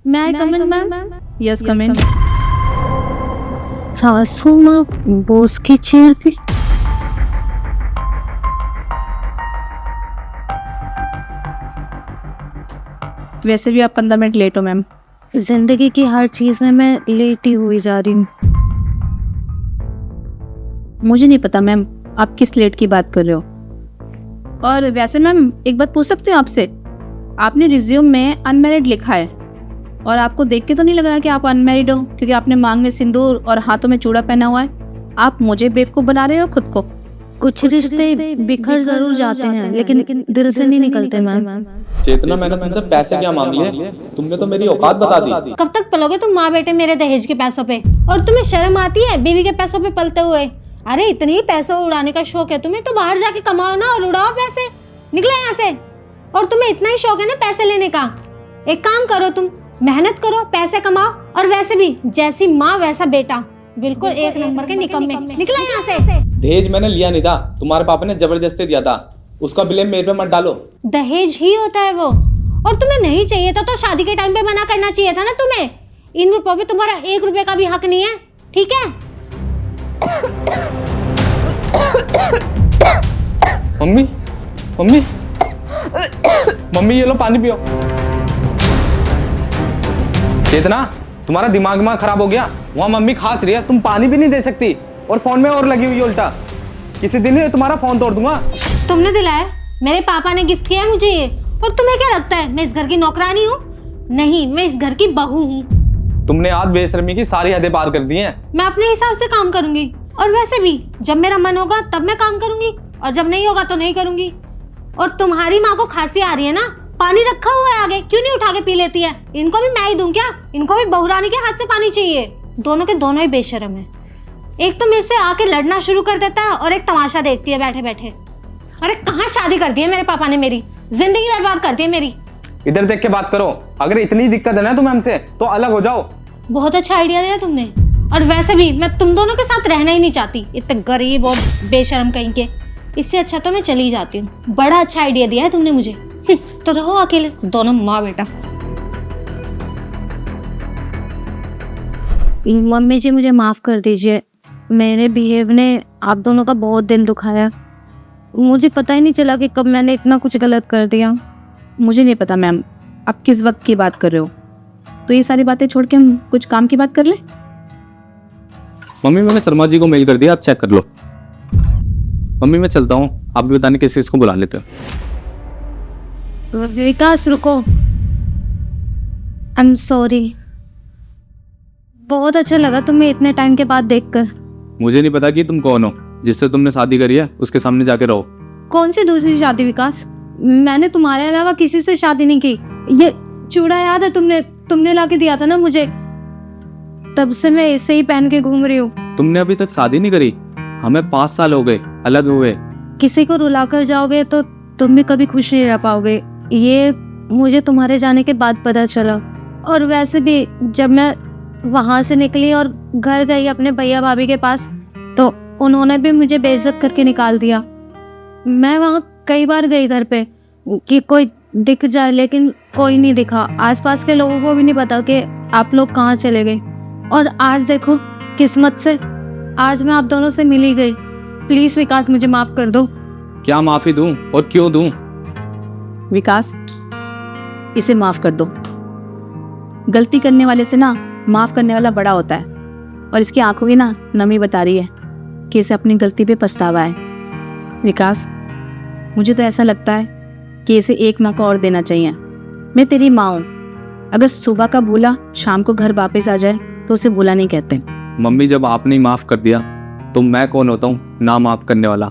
May I come in, ma'am? Yes come in. सासू माँ boss की चेयर पे। वैसे भी आप 15 मिनट लेट हो मैम। जिंदगी की हर चीज में मैं लेट ही हुई जा रही हूँ। मुझे नहीं पता मैम आप किस लेट की बात कर रहे हो। और वैसे मैम एक बात पूछ सकते हो आपसे, आपने रिज्यूम में अनमैरिड लिखा है और आपको देख के तो नहीं लग रहा कि आप अनमैरिड हो, क्योंकि आपने मांग में सिंदूर और हाथों में चूड़ा पहना हुआ है। आप मुझे बेवकूफ बना रहे हो खुद को। कुछ रिश्ते बिखर जरूर जाते हैं लेकिन दिल से नहीं निकलते मैम। चेतना, मैंने तुमसे पैसे क्या मांग लिए? तुमने तो मेरी औकात बता दी। कब तक पलोगे तुम माँ बेटे मेरे दहेज के पैसों पे? और तुम्हें शर्म आती है बीवी के पैसों पे पलते हुए? अरे इतने ही पैसे उड़ाने का शौक है तुम्हें तो बाहर जाके कमाओ ना और उड़ाओ पैसे, निकले यहाँ से। और तुम्हें इतना ही शौक है ना पैसे लेने का, एक काम करो, तुम मेहनत करो, पैसे कमाओ। और वैसे भी जैसी माँ वैसा बेटा, बिल्कुल एक नंबर के निकम्मे, निकले यहाँ से। दहेज मैंने लिया नहीं था, तुम्हारे पापा ने जबरदस्ती दिया था, उसका ब्लेम मेरे पे मत डालो। दहेज ही होता है वो, और तुम्हें नहीं चाहिए था तो शादी के टाइम पे मना करना चाहिए था ना तुम्हें। इन रुपयों पे तुम्हारा 1 रुपए का भी हक नहीं है, ठीक है? मम्मी मम्मी मम्मी ये लो पानी पियो। चेतना, तुम्हारा दिमाग खराब हो गया? वहाँ मम्मी खांस रही है, तुम पानी भी नहीं दे सकती और फोन में और लगी हुई उल्टा। किसी दिन तुम्हारा फोन तोड़ दूंगा। तुमने दिलाया, मेरे पापा ने गिफ्ट किया मुझे ये। और तुम्हें क्या लगता है मैं इस घर की नौकरानी हूँ? नहीं, मैं इस घर की बहू हूँ। तुमने आज बेशर्मी की सारी हदें पार कर दी हैं। मैं अपने हिसाब से काम करूंगी, और वैसे भी जब मेरा मन होगा तब मैं काम करूंगी, और जब नहीं होगा तो नहीं करूंगी। और तुम्हारी माँ को खांसी आ रही है ना, पानी रखा हुआ है आगे, क्यों नहीं उठा के पी लेती है? इनको भी मैं ही दूं क्या? इनको भी बहुरानी के हाथ से पानी चाहिए। दोनों के दोनों ही बेशर्म है। एक तो मेरे से आके लड़ना शुरू कर देता है और एक तमाशा देखती है बैठे बैठे। अरे कहाँ शादी कर दी है मेरे पापा ने, मेरी जिंदगी बर्बाद कर दी है मेरी। इधर देख के बात करो, अगर इतनी दिक्कत है ना तुम्हें हमसे तो अलग हो जाओ। बहुत अच्छा आइडिया दिया तुमने, और वैसे भी मैं तुम दोनों के साथ रहना ही नहीं चाहती, इतने गरीब और बेशर्म कहीं के। इससे अच्छा तो मैं चली जाती हूँ। बड़ा अच्छा आइडिया दिया है तुमने मुझे। तो रहो अकेले दोनों माँ बेटा। मम्मी जी मुझे माफ कर दीजिए, मेरे बिहेव ने आप दोनों का बहुत दिल दुखाया। मुझे पता ही नहीं चला कि कब मैंने इतना कुछ गलत कर दिया। मुझे नहीं पता मैम आप किस वक्त की बात कर रहे हो, तो ये सारी बातें छोड़ के हम कुछ काम की बात कर ले। मम्मी मैंने शर्मा जी को मेल कर दिया, आप चेक कर लो। मम्मी मैं चलता हूँ, आप भी बताने किस चीज को बुला लेते हो। विकास रुको, आई एम सॉरी। बहुत अच्छा लगा तुम्हें इतने टाइम के बाद देखकर। मुझे नहीं पता कि तुम कौन हो, जिससे तुमने शादी करी है उसके सामने जाके रहो। कौन सी दूसरी शादी विकास? मैंने तुम्हारे अलावा किसी से शादी नहीं की। ये चूड़ा याद है तुमने लाके दिया था ना मुझे, तब से मैं इसे ही पहन के घूम रही हूँ। तुमने अभी तक शादी नहीं करी? हमें 5 साल हो गए अलग हुए। किसी को रुलाकर जाओगे तो तुम भी कभी खुश नहीं रह पाओगे, ये मुझे तुम्हारे जाने के बाद पता चला। और वैसे भी जब मैं वहां से निकली और घर गई अपने भैया भाभी के पास, तो उन्होंने भी मुझे बेइज्जत करके निकाल दिया। मैं वहाँ कई बार गई घर पे कि कोई दिख जाए, लेकिन कोई नहीं दिखा। आसपास के लोगों को भी नहीं पता कि आप लोग कहाँ चले गए। और आज देखो किस्मत से आज मैं आप दोनों से मिल ही गई। प्लीज विकास मुझे माफ कर दो। क्या माफी दूं और क्यों दूं? विकास इसे माफ कर दो। गलती करने वाले से ना माफ करने वाला बड़ा होता है, और इसकी आंखों की ना नमी बता रही है कि इसे अपनी गलती पे पछतावा है। विकास मुझे तो ऐसा लगता है कि इसे एक मौका और देना चाहिए। मैं तेरी माँ हूँ, अगर सुबह का भूला शाम को घर वापस आ जाए तो उसे भूला नहीं कहते। मम्मी जब आपने माफ कर दिया तो मैं कौन होता हूँ ना माफ करने वाला?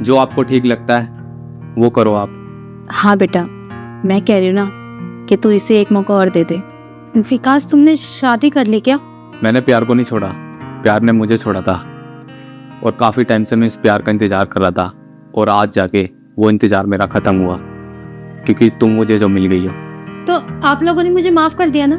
जो आपको ठीक लगता है वो करो आप। हाँ बेटा, मैं कह रही हूँ ना कि तू इसे एक मौका और दे दे। विकास तुमने शादी कर ली क्या? मैंने प्यार को नहीं छोड़ा, प्यार ने मुझे छोड़ा था। और काफी टाइम से मैं इस प्यार का इंतजार कर रहा था, और आज जाके वो इंतजार मेरा खत्म हुआ, क्योंकि तुम मुझे जो मिल गई हो। तो आप लोगों ने मुझे माफ कर दिया ना?